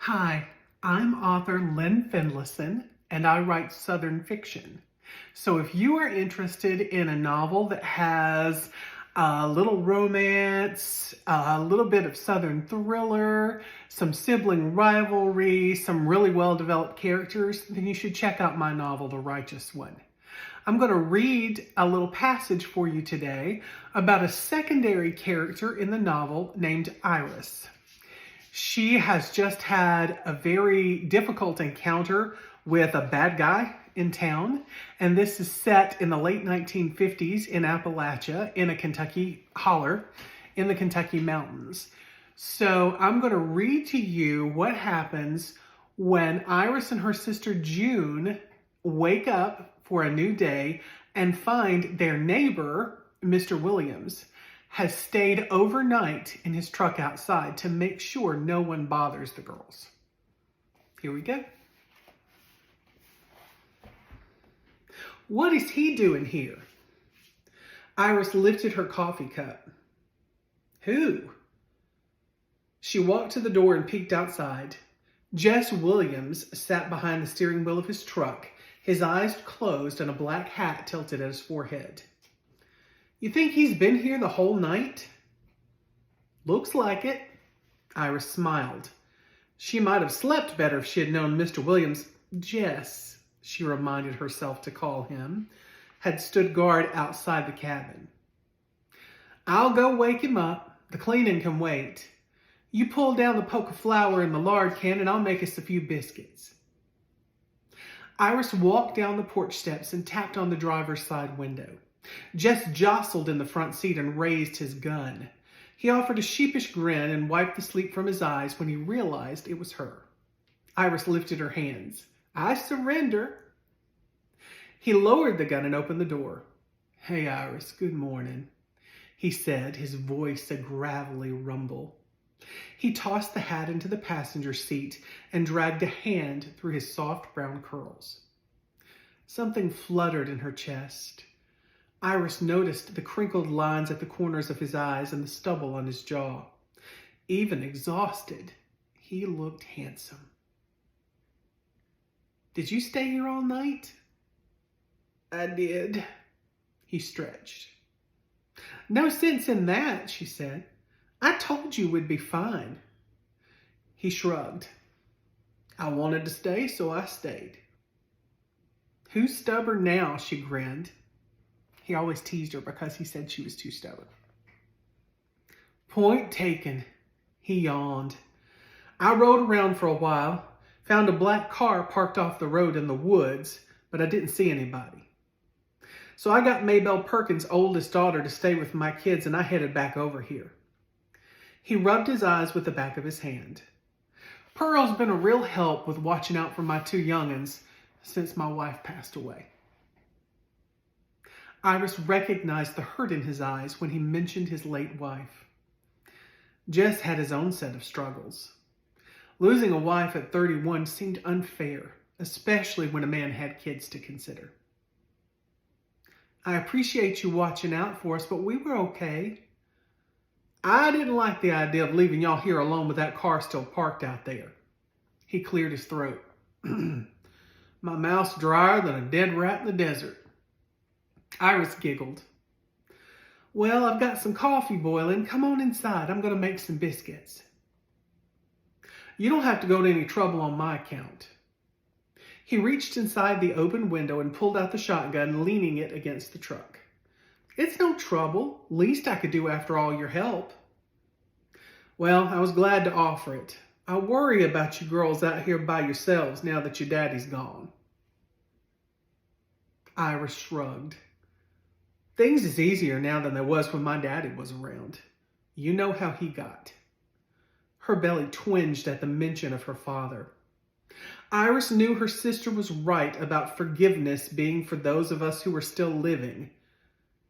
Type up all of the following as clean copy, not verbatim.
Hi, I'm author Lynn Finlayson, and I write Southern fiction. So if you are interested in a novel that has a little romance, a little bit of Southern thriller, some sibling rivalry, some really well-developed characters, then you should check out my novel, The Righteous One. I'm going to read a little passage for you today about a secondary character in the novel named Iris. She has just had a very difficult encounter with a bad guy in town, and this is set in the late 1950s in Appalachia in a Kentucky holler in the Kentucky mountains. So I'm going to read to you what happens when Iris and her sister June wake up for a new day and find their neighbor, Mr. Williams, has stayed overnight in his truck outside to make sure no one bothers the girls. Here we go. What is he doing here? Iris lifted her coffee cup. Who? She walked to the door and peeked outside. Jess Williams sat behind the steering wheel of his truck, his eyes closed and a black hat tilted at his forehead. You think he's been here the whole night? Looks like it. Iris smiled. She might have slept better if she had known Mr. Williams, Jess, she reminded herself to call him, had stood guard outside the cabin. I'll go wake him up. The cleaning can wait. You pull down the poke of flour in the lard can and I'll make us a few biscuits. Iris walked down the porch steps and tapped on the driver's side window. Jess jostled in the front seat and raised his gun. He offered a sheepish grin and wiped the sleep from his eyes when he realized it was her. Iris lifted her hands. I surrender. He lowered the gun and opened the door. Hey, Iris, good morning, he said, his voice a gravelly rumble. He tossed the hat into the passenger seat and dragged a hand through his soft brown curls. Something fluttered in her chest. Iris noticed the crinkled lines at the corners of his eyes and the stubble on his jaw. Even exhausted, he looked handsome. Did you stay here all night? I did. He stretched. No sense in that, she said. I told you we'd be fine. He shrugged. I wanted to stay, so I stayed. Who's stubborn now? She grinned. He always teased her because he said she was too stubborn. Point taken. He yawned. I rode around for a while, found a black car parked off the road in the woods, but I didn't see anybody. So I got Maybelle Perkins' oldest daughter to stay with my kids and I headed back over here. He rubbed his eyes with the back of his hand. Pearl's been a real help with watching out for my two young'uns since my wife passed away. Iris recognized the hurt in his eyes when he mentioned his late wife. Jess had his own set of struggles. Losing a wife at 31 seemed unfair, especially when a man had kids to consider. I appreciate you watching out for us, but we were okay. I didn't like the idea of leaving y'all here alone with that car still parked out there. He cleared his throat. My mouth's drier than a dead rat in the desert. Iris giggled. Well, I've got some coffee boiling. Come on inside. I'm going to make some biscuits. You don't have to go to any trouble on my account. He reached inside the open window and pulled out the shotgun, leaning it against the truck. It's no trouble. Least I could do after all your help. Well, I was glad to offer it. I worry about you girls out here by yourselves now that your daddy's gone. Iris shrugged. Things is easier now than there was when my daddy was around. You know how he got. Her belly twinged at the mention of her father. Iris knew her sister was right about forgiveness being for those of us who were still living.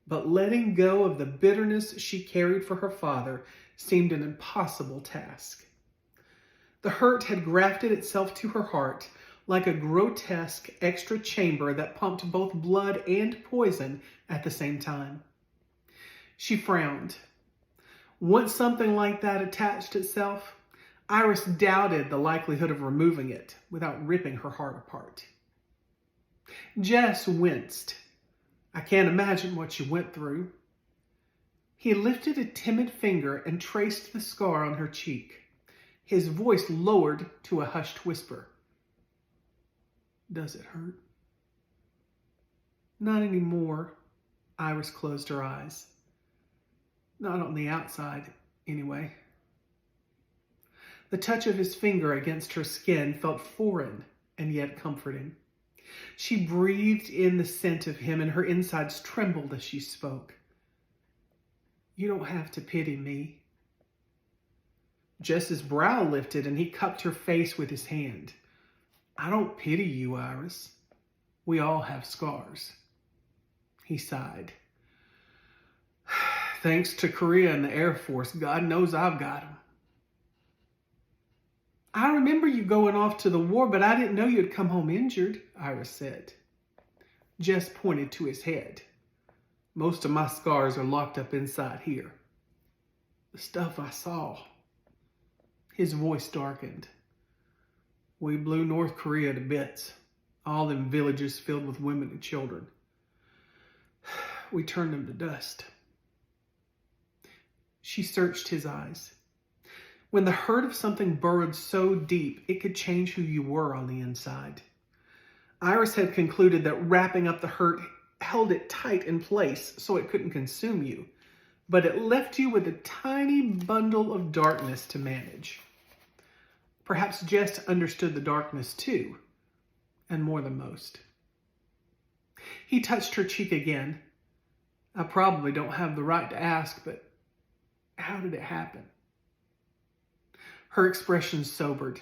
But letting go of the bitterness she carried for her father seemed an impossible task. The hurt had grafted itself to her heart like a grotesque extra chamber that pumped both blood and poison at the same time. She frowned. Once something like that attached itself, Iris doubted the likelihood of removing it without ripping her heart apart. Jess winced. I can't imagine what you went through. He lifted a timid finger and traced the scar on her cheek. His voice lowered to a hushed whisper. Does it hurt? Not anymore. Iris closed her eyes. Not on the outside, anyway. The touch of his finger against her skin felt foreign and yet comforting. She breathed in the scent of him and her insides trembled as she spoke. You don't have to pity me. Jess's brow lifted and he cupped her face with his hand. I don't pity you, Iris. We all have scars. He sighed. Thanks to Korea and the Air Force, God knows I've got them. I remember you going off to the war, but I didn't know you'd come home injured, Iris said. Jess pointed to his head. Most of my scars are locked up inside here. The stuff I saw. His voice darkened. We blew North Korea to bits. All them villages filled with women and children. We turned them to dust. She searched his eyes. When the hurt of something burrowed so deep, it could change who you were on the inside. Iris had concluded that wrapping up the hurt held it tight in place so it couldn't consume you, but it left you with a tiny bundle of darkness to manage. Perhaps Jess understood the darkness too, and more than most. He touched her cheek again. I probably don't have the right to ask, but how did it happen? Her expression sobered.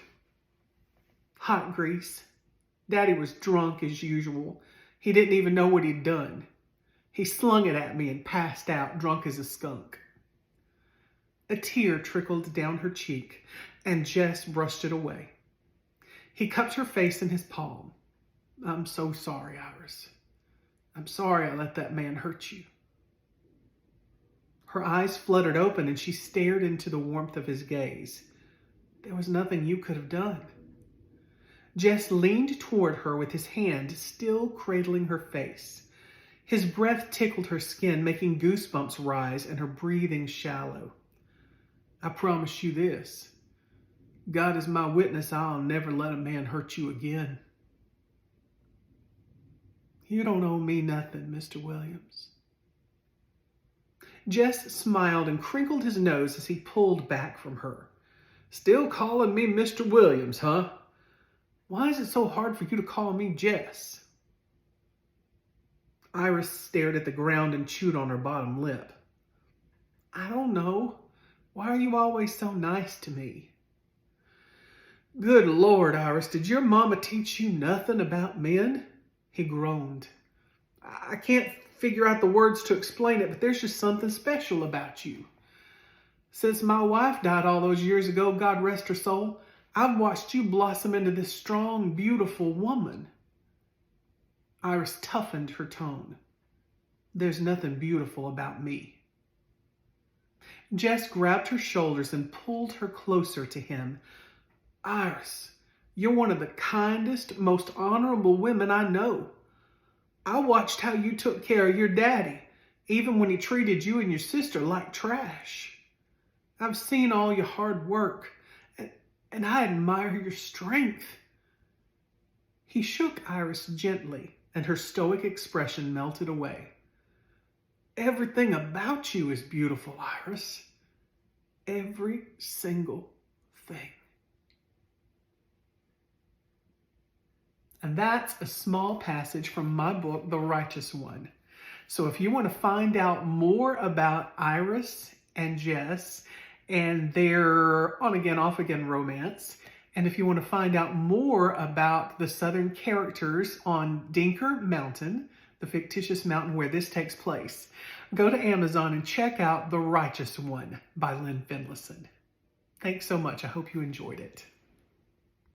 Hot grease. Daddy was drunk as usual. He didn't even know what he'd done. He slung it at me and passed out, drunk as a skunk. A tear trickled down her cheek, and Jess brushed it away. He cupped her face in his palm. I'm so sorry, Iris. I'm sorry I let that man hurt you. Her eyes fluttered open, and she stared into the warmth of his gaze. There was nothing you could have done. Jess leaned toward her with his hand still cradling her face. His breath tickled her skin, making goosebumps rise and her breathing shallow. I promise you this. God is my witness, I'll never let a man hurt you again. You don't owe me nothing, Mr. Williams. Jess smiled and crinkled his nose as he pulled back from her. Still calling me Mr. Williams, huh? Why is it so hard for you to call me Jess? Iris stared at the ground and chewed on her bottom lip. I don't know. Why are you always so nice to me? Good Lord, Iris, did your mama teach you nothing about men? He groaned. I can't figure out the words to explain it, but there's just something special about you. Since my wife died all those years ago, God rest her soul, I've watched you blossom into this strong, beautiful woman. Iris toughened her tone. There's nothing beautiful about me. Jess grabbed her shoulders and pulled her closer to him. Iris, you're one of the kindest, most honorable women I know. I watched how you took care of your daddy, even when he treated you and your sister like trash. I've seen all your hard work, and I admire your strength. He shook Iris gently, and her stoic expression melted away. Everything about you is beautiful, Iris. Every single thing. And that's a small passage from my book, The Righteous One. So if you want to find out more about Iris and Jess and their on-again, off-again romance, and if you want to find out more about the Southern characters on Dinker Mountain, the fictitious mountain where this takes place, go to Amazon and check out The Righteous One by Lynn Finlayson. Thanks so much. I hope you enjoyed it.